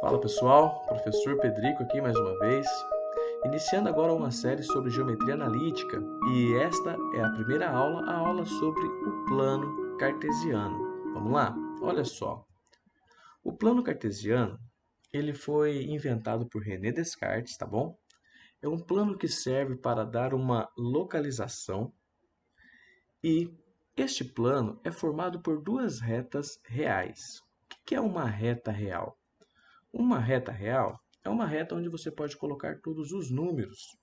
Fala pessoal, professor Pedrico aqui mais uma vez, iniciando agora uma série sobre geometria analítica e esta é a primeira aula, a aula sobre o plano cartesiano. Vamos lá? Olha só, o plano cartesiano ele foi inventado por René Descartes, tá bom? É um plano que serve para dar uma localização e este plano é formado por duas retas reais. O que é uma reta real? Uma reta real é uma reta onde você pode colocar todos os números.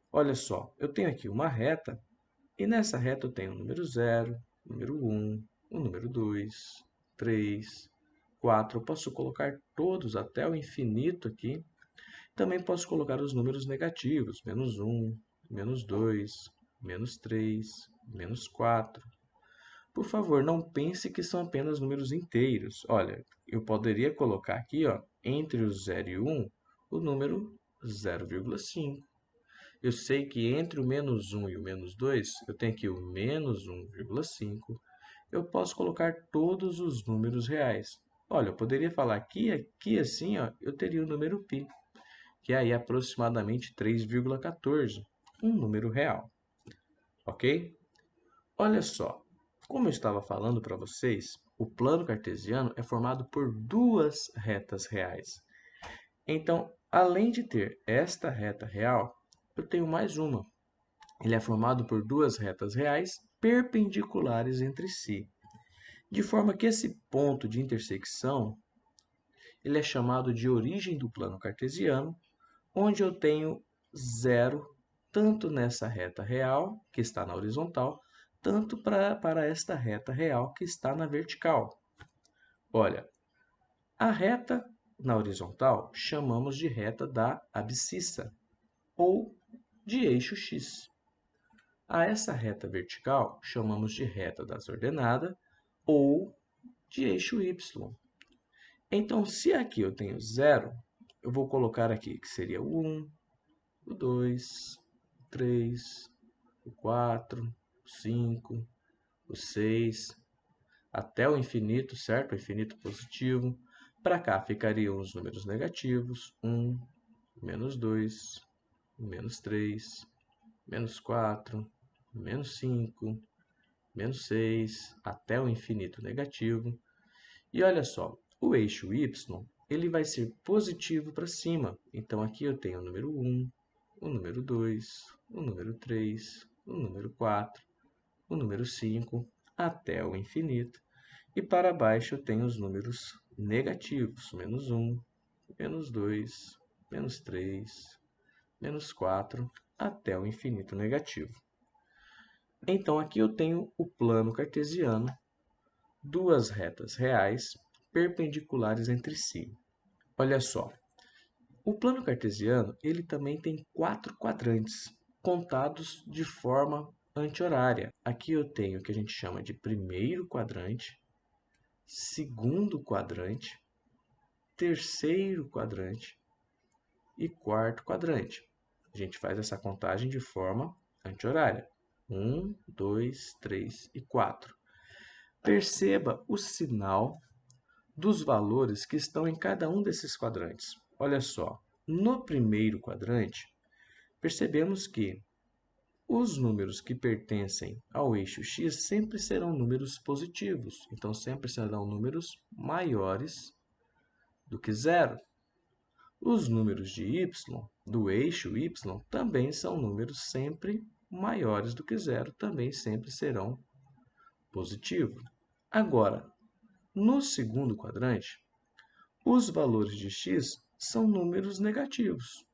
Olha só, eu tenho aqui uma reta e nessa reta eu tenho o número 0, número 1, o número 2, 3, 4. Eu posso colocar todos até o infinito aqui. Também posso colocar os números negativos, menos 1, menos 2, menos 3, menos 4. Por favor, não pense que são apenas números inteiros. Olha, eu poderia colocar aqui, ó, entre o 0 e o 1, o número 0,5. Eu sei que entre o menos 1 e o menos 2, eu tenho aqui o menos 1,5. Eu posso colocar todos os números reais. Olha, eu poderia falar aqui assim, ó, eu teria o número π, que é aí aproximadamente 3,14, um número real. Ok? Olha só, como eu estava falando para vocês, o plano cartesiano é formado por duas retas reais. Então, além de ter esta reta real, eu tenho mais uma. Ele é formado por duas retas reais perpendiculares entre si, de forma que esse ponto de intersecção ele é chamado de origem do plano cartesiano, onde eu tenho zero tanto nessa reta real, que está na horizontal, tanto para esta reta real que está na vertical. Olha, a reta na horizontal chamamos de reta da abscissa, ou de eixo x. A essa reta vertical chamamos de reta das ordenadas, ou de eixo y. Então, se aqui eu tenho zero, eu vou colocar aqui que seria o 1, o 2, o 3, o 4, o 5, o 6, até o infinito, certo? O infinito positivo. Para cá ficariam os números negativos, 1, menos 2, menos 3, menos 4, menos 5, menos 6, até o infinito negativo. E olha só, o eixo y ele vai ser positivo para cima. Então, aqui eu tenho o número 1, o número 2, o número 3, o número 4, o número 5, até o infinito. E para baixo eu tenho os números negativos, menos 1, menos 2, menos 3, menos 4, até o infinito negativo. Então, aqui eu tenho o plano cartesiano, duas retas reais perpendiculares entre si. Olha só, o plano cartesiano ele também tem quatro quadrantes, contados de forma anti-horária. Aqui eu tenho o que a gente chama de primeiro quadrante, segundo quadrante, terceiro quadrante e quarto quadrante. A gente faz essa contagem de forma anti-horária. 1, 2, 3 e 4. Perceba o sinal dos valores que estão em cada um desses quadrantes. Olha só, no primeiro quadrante, percebemos que os números que pertencem ao eixo x sempre serão números positivos, então sempre serão números maiores do que zero. Os números de y, do eixo y, também são números sempre maiores do que zero, também sempre serão positivos. Agora, no segundo quadrante, os valores de x são números negativos,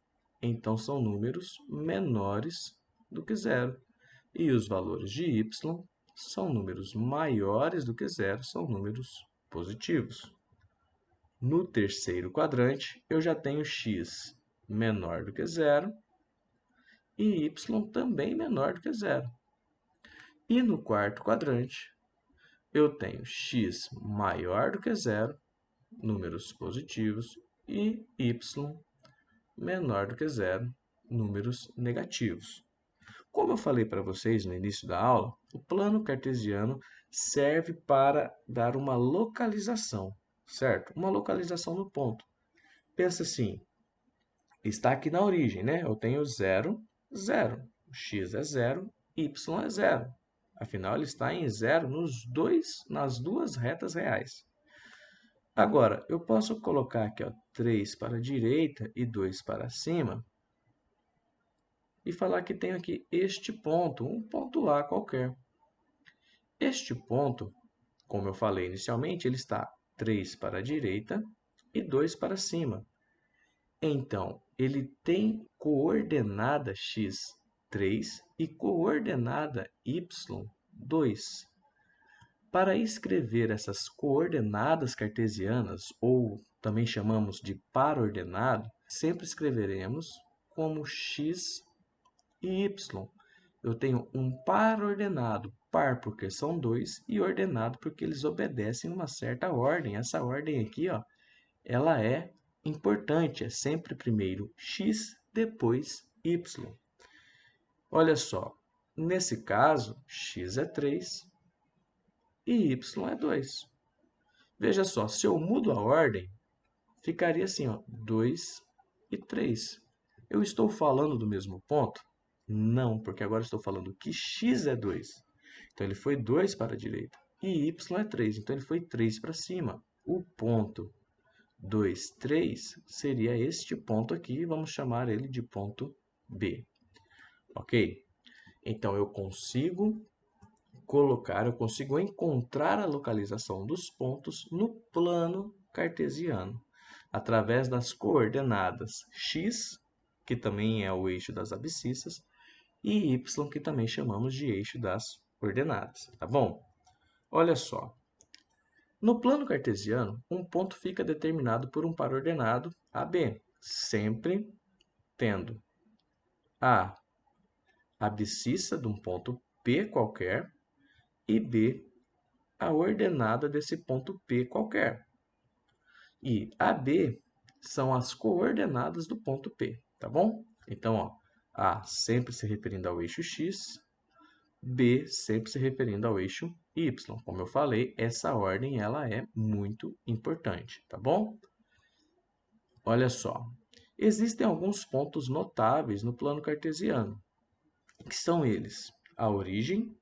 então são números menores do que zero. E os valores de y são números maiores do que zero, são números positivos. No terceiro quadrante, eu já tenho x menor do que zero e y também menor do que zero. E no quarto quadrante, eu tenho x maior do que zero, números positivos, e y menor do que zero, números negativos. Como eu falei para vocês no início da aula, o plano cartesiano serve para dar uma localização, certo? Uma localização no ponto. Pensa assim, está aqui na origem, né? Eu tenho 0, 0. X é 0, y é 0. Afinal, ele está em 0 nas duas retas reais. Agora, eu posso colocar aqui, ó, 3 para a direita e 2 para cima e falar que tenho aqui este ponto, um ponto A qualquer. Este ponto, como eu falei inicialmente, ele está 3 para a direita e 2 para cima. Então, ele tem coordenada x 3 e coordenada y 2. Para escrever essas coordenadas cartesianas, ou também chamamos de par-ordenado, sempre escreveremos como x e y. Eu tenho um par ordenado, par porque são dois, e ordenado porque eles obedecem uma certa ordem. Essa ordem aqui, ó, ela é importante, é sempre primeiro x, depois y. Olha só, nesse caso, x é 3 e y é 2. Veja só, se eu mudo a ordem, ficaria assim, ó, 2 e 3. Eu estou falando do mesmo ponto? Não, porque agora estou falando que x é 2. Então, ele foi 2 para a direita. E y é 3, então ele foi 3 para cima. O ponto 2, 3 seria este ponto aqui, vamos chamar ele de ponto B. Ok? Então, eu consigo encontrar a localização dos pontos no plano cartesiano, através das coordenadas x, que também é o eixo das abscissas, e y, que também chamamos de eixo das coordenadas, tá bom? Olha só. No plano cartesiano, um ponto fica determinado por um par ordenado AB, sempre tendo a abscissa de um ponto P qualquer e B a ordenada desse ponto P qualquer. E AB são as coordenadas do ponto P, tá bom? Então, ó, A sempre se referindo ao eixo X, B sempre se referindo ao eixo Y. Como eu falei, essa ordem ela é muito importante, tá bom? Olha só, existem alguns pontos notáveis no plano cartesiano, que são eles: a origem.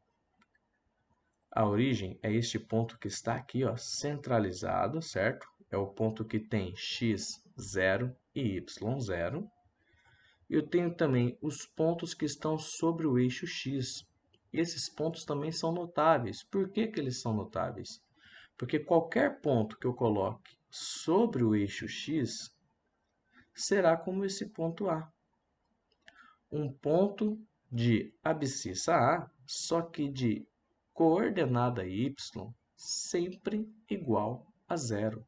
A origem é este ponto que está aqui, ó, centralizado, certo? É o ponto que tem x, 0 e y, 0. Eu tenho também os pontos que estão sobre o eixo x. Esses pontos também são notáveis. Por que que eles são notáveis? Porque qualquer ponto que eu coloque sobre o eixo x será como esse ponto A. Um ponto de abscissa A, só que de coordenada y sempre igual a zero.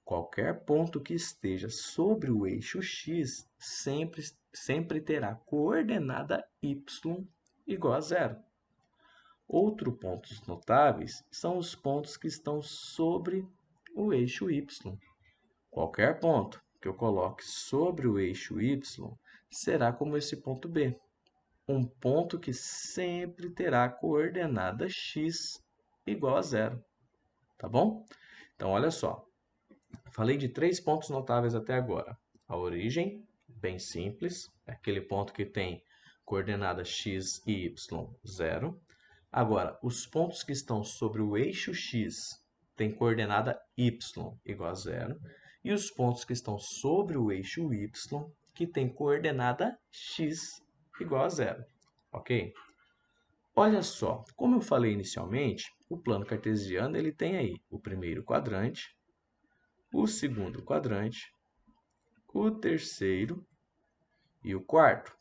Qualquer ponto que esteja sobre o eixo x sempre terá coordenada y igual a zero. Outros pontos notáveis são os pontos que estão sobre o eixo y. Qualquer ponto que eu coloque sobre o eixo y será como esse ponto B. Um ponto que sempre terá coordenada x igual a zero. Tá bom? Então, olha só. Falei de 3 pontos notáveis até agora. A origem, bem simples, é aquele ponto que tem coordenada x e y, 0. Agora, os pontos que estão sobre o eixo x têm coordenada y igual a 0. E os pontos que estão sobre o eixo y, que tem coordenada x igual a 0. Ok? Olha só, como eu falei inicialmente, o plano cartesiano ele tem aí o primeiro quadrante, o segundo quadrante, o terceiro e o quarto.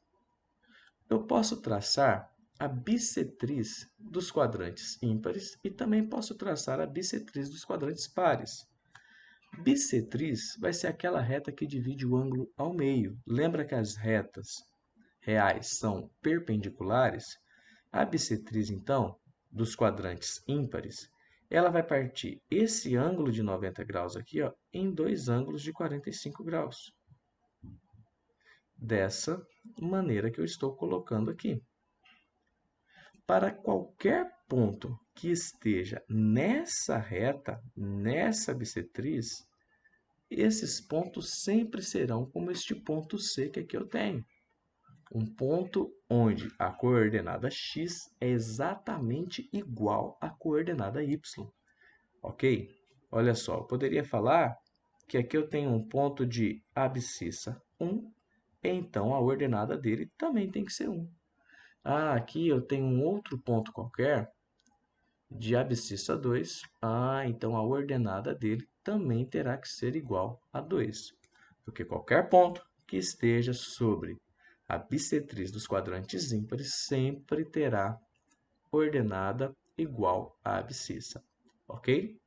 Eu posso traçar a bissetriz dos quadrantes ímpares e também posso traçar a bissetriz dos quadrantes pares. Bissetriz vai ser aquela reta que divide o ângulo ao meio. Lembra que as retas reais são perpendiculares? A bissetriz, então, dos quadrantes ímpares, ela vai partir esse ângulo de 90 graus aqui, ó, em dois ângulos de 45 graus. Dessa maneira que eu estou colocando aqui. Para qualquer ponto que esteja nessa reta, nessa bissetriz, esses pontos sempre serão como este ponto C que aqui eu tenho. Um ponto onde a coordenada x é exatamente igual à coordenada y. Ok? Olha só, eu poderia falar que aqui eu tenho um ponto de abscissa 1, então a ordenada dele também tem que ser 1. Ah, aqui eu tenho um outro ponto qualquer de abscissa 2. Ah, então a ordenada dele também terá que ser igual a 2. Porque qualquer ponto que esteja sobre a bissetriz dos quadrantes ímpares sempre terá coordenada igual à abscissa. Ok?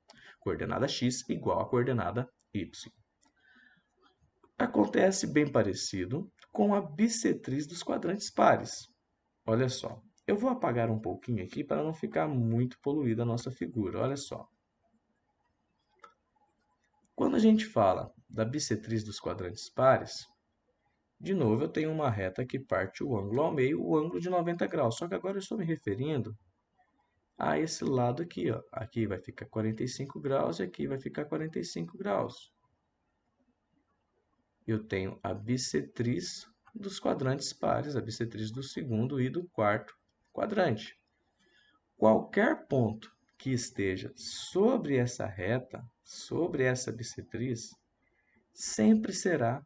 Coordenada x igual a coordenada y. Acontece bem parecido com a bissetriz dos quadrantes pares. Olha só, eu vou apagar um pouquinho aqui para não ficar muito poluída a nossa figura. Olha só. Quando a gente fala da bissetriz dos quadrantes pares, de novo eu tenho uma reta que parte o ângulo ao meio, o ângulo de 90 graus. Só que agora eu estou me referindo a esse lado aqui, ó. Aqui vai ficar 45 graus e aqui vai ficar 45 graus. Eu tenho a bissetriz dos quadrantes pares, a bissetriz do segundo e do quarto quadrante. Qualquer ponto que esteja sobre essa reta, sobre essa bissetriz, sempre será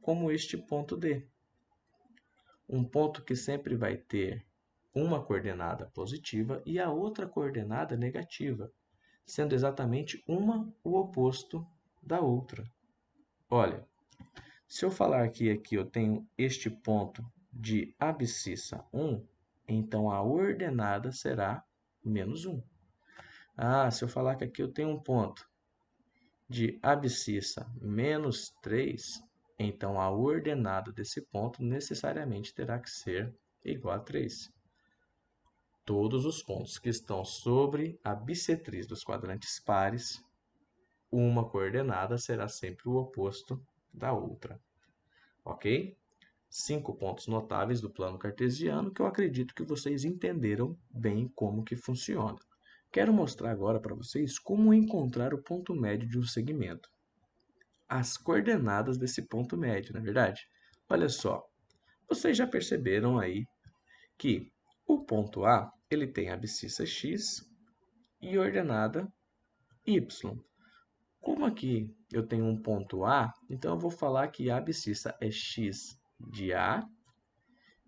como este ponto D. Um ponto que sempre vai ter uma coordenada positiva e a outra coordenada negativa, sendo exatamente uma o oposto da outra. Olha, se eu falar que aqui eu tenho este ponto de abscissa 1, então a ordenada será menos 1. Ah, se eu falar que aqui eu tenho um ponto de abscissa menos 3, então a ordenada desse ponto necessariamente terá que ser igual a 3. Todos os pontos que estão sobre a bissetriz dos quadrantes pares, uma coordenada será sempre o oposto da outra. Ok? 5 pontos notáveis do plano cartesiano que eu acredito que vocês entenderam bem como que funciona. Quero mostrar agora para vocês como encontrar o ponto médio de um segmento. As coordenadas desse ponto médio, não é verdade? Olha só, vocês já perceberam aí que o ponto A ele tem abscissa x e ordenada y. Como aqui eu tenho um ponto A, então eu vou falar que a abscissa é x de A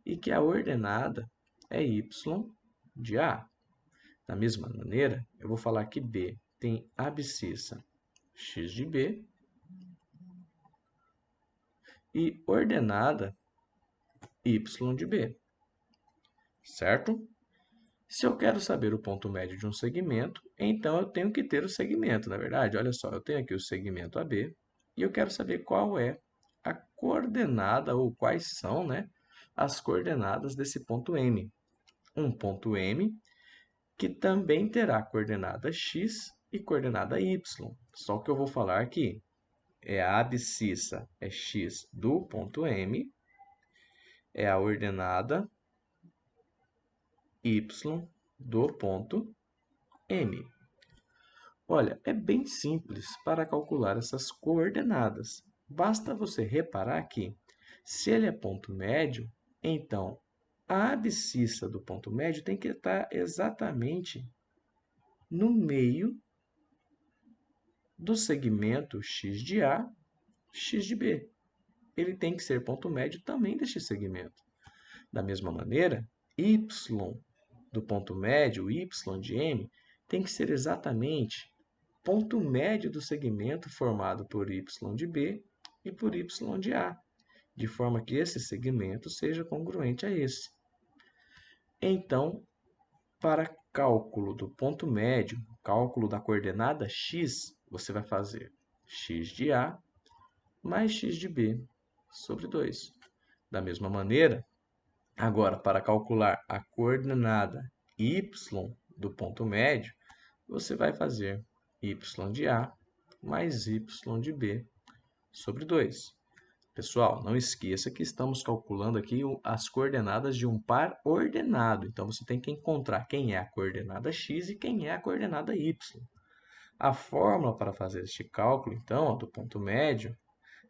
e que a ordenada é y de A. Da mesma maneira, eu vou falar que B tem abscissa x de B e ordenada y de B, certo? Se eu quero saber o ponto médio de um segmento, então eu tenho que ter o segmento, na verdade. Olha só, eu tenho aqui o segmento AB e eu quero saber qual é a coordenada ou quais são, né, as coordenadas desse ponto M. Um ponto M que também terá coordenada x e coordenada y. Só que eu vou falar aqui é a abscissa é x do ponto M, é a ordenada y do ponto M. Olha, é bem simples para calcular essas coordenadas. Basta você reparar que, se ele é ponto médio, então a abscissa do ponto médio tem que estar exatamente no meio do segmento x de A, x de B. Ele tem que ser ponto médio também deste segmento. Da mesma maneira, y do ponto médio, y de M, tem que ser exatamente ponto médio do segmento formado por y de B e por y de A, de forma que esse segmento seja congruente a esse. Então, para cálculo do ponto médio, cálculo da coordenada x, você vai fazer x de A mais x de B sobre 2. Da mesma maneira, agora, para calcular a coordenada y do ponto médio, você vai fazer y de A mais y de B sobre 2. Pessoal, não esqueça que estamos calculando aqui as coordenadas de um par ordenado. Então, você tem que encontrar quem é a coordenada x e quem é a coordenada y. A fórmula para fazer este cálculo, então, ó, do ponto médio,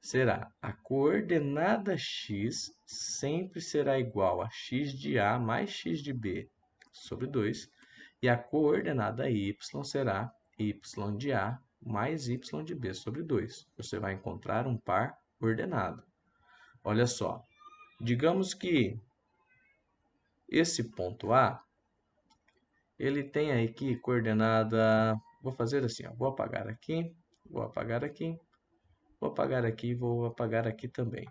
será a coordenada x sempre será igual a x de A mais x de B sobre 2, e a coordenada y será y de A mais y de B sobre 2. Você vai encontrar um par ordenado. Olha só, digamos que esse ponto A, ele tem aqui coordenada, vou fazer assim, ó, vou apagar aqui, vou apagar aqui, vou apagar aqui e vou apagar aqui também.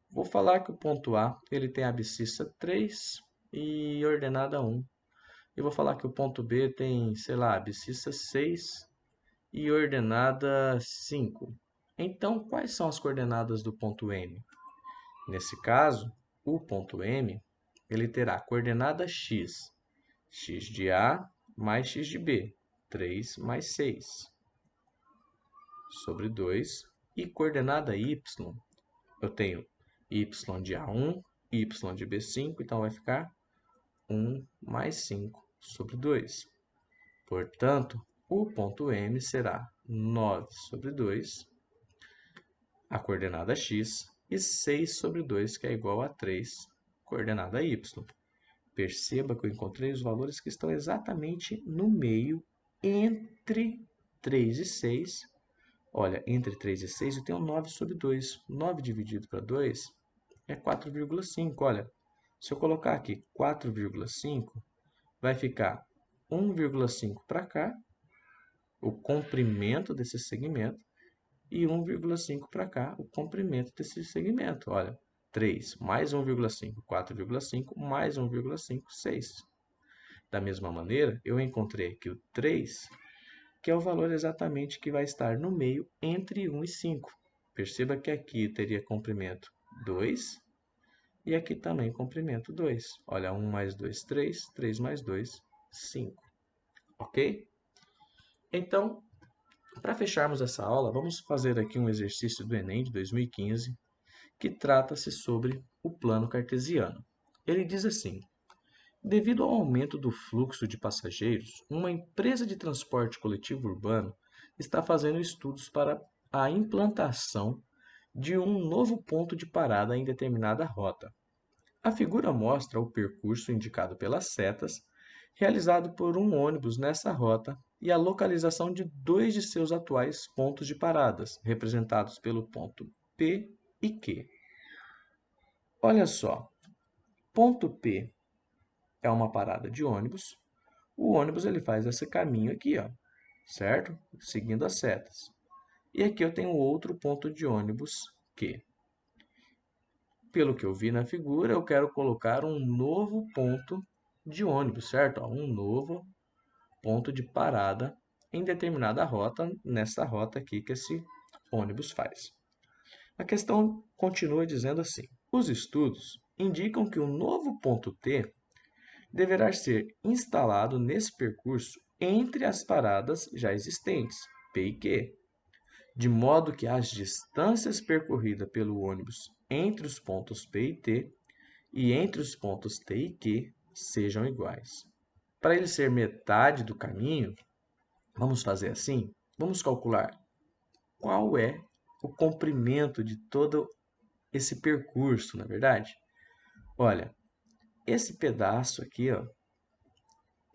Vou falar que o ponto A ele tem abscissa 3 e ordenada 1. E vou falar que o ponto B tem, sei lá, abscissa 6 e ordenada 5. Então, quais são as coordenadas do ponto M? Nesse caso, o ponto M ele terá coordenada x, x de A mais x de B, 3 mais 6, sobre 2. E coordenada y, eu tenho y de A1, y de B5, então vai ficar 1 mais 5 sobre 2. Portanto, o ponto M será 9 sobre 2, a coordenada x, e 6 sobre 2, que é igual a 3, coordenada y. Perceba que eu encontrei os valores que estão exatamente no meio, entre 3 e 6. Olha, entre 3 e 6 eu tenho 9 sobre 2. 9 dividido para 2 é 4,5. Olha, se eu colocar aqui 4,5, vai ficar 1,5 para cá, o comprimento desse segmento, e 1,5 para cá, o comprimento desse segmento. Olha, 3 mais 1,5, 4,5, mais 1,5, 6. Da mesma maneira, eu encontrei aqui o 3, que é o valor exatamente que vai estar no meio entre 1 e 5. Perceba que aqui teria comprimento 2 e aqui também comprimento 2. Olha, 1 mais 2, 3, 3 mais 2, 5. Ok? Então, para fecharmos essa aula, vamos fazer aqui um exercício do Enem de 2015, que trata-se sobre o plano cartesiano. Ele diz assim: devido ao aumento do fluxo de passageiros, uma empresa de transporte coletivo urbano está fazendo estudos para a implantação de um novo ponto de parada em determinada rota. A figura mostra o percurso indicado pelas setas, realizado por um ônibus nessa rota, e a localização de dois de seus atuais pontos de paradas, representados pelo ponto P e Q. Olha só, ponto P é uma parada de ônibus. O ônibus ele faz esse caminho aqui, ó, certo? Seguindo as setas. E aqui eu tenho outro ponto de ônibus Q. Pelo que eu vi na figura, eu quero colocar um novo ponto de ônibus, certo? Ó, um novo ponto de parada em determinada rota, nessa rota aqui que esse ônibus faz. A questão continua dizendo assim: os estudos indicam que o novo ponto T deverá ser instalado nesse percurso entre as paradas já existentes, P e Q, de modo que as distâncias percorridas pelo ônibus entre os pontos P e T e entre os pontos T e Q sejam iguais. Para ele ser metade do caminho, vamos fazer assim? Vamos calcular qual é o comprimento de todo esse percurso, na verdade? Olha, esse pedaço aqui, ó,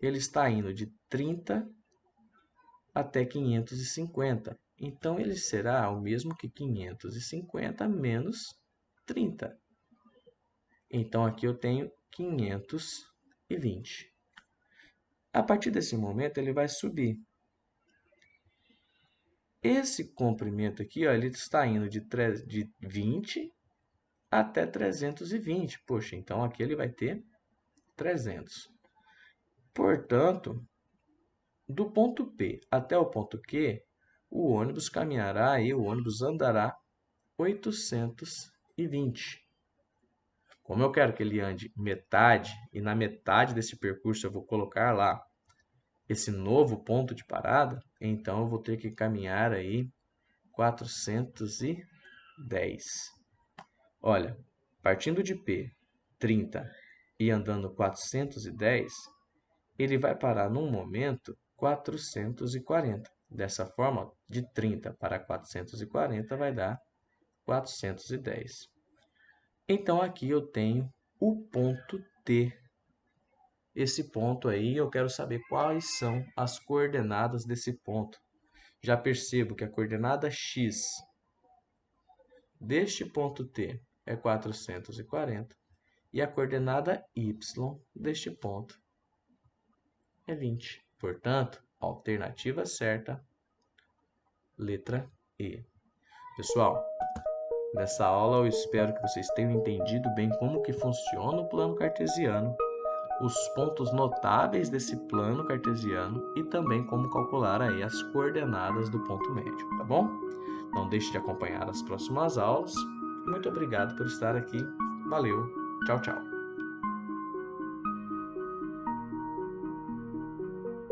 ele está indo de 30 até 550. Então, ele será o mesmo que 550 menos 30. Então, aqui eu tenho 520. A partir desse momento, ele vai subir. Esse comprimento aqui, ó, ele está indo de 20 até 320. Poxa, então aqui ele vai ter 300. Portanto, do ponto P até o ponto Q, o ônibus caminhará e o ônibus andará 820. Como eu quero que ele ande metade, e na metade desse percurso eu vou colocar lá esse novo ponto de parada, então eu vou ter que caminhar aí 410. Olha, partindo de P, 30, e andando 410, ele vai parar num momento 440. Dessa forma, de 30 para 440 vai dar 410. Então, aqui eu tenho o ponto T. Esse ponto aí, eu quero saber quais são as coordenadas desse ponto. Já percebo que a coordenada x deste ponto T é 440 e a coordenada y deste ponto é 20. Portanto, alternativa certa, letra E. Pessoal, nessa aula eu espero que vocês tenham entendido bem como que funciona o plano cartesiano, os pontos notáveis desse plano cartesiano e também como calcular aí as coordenadas do ponto médio, tá bom? Não deixe de acompanhar as próximas aulas. Muito obrigado por estar aqui. Valeu, tchau, tchau.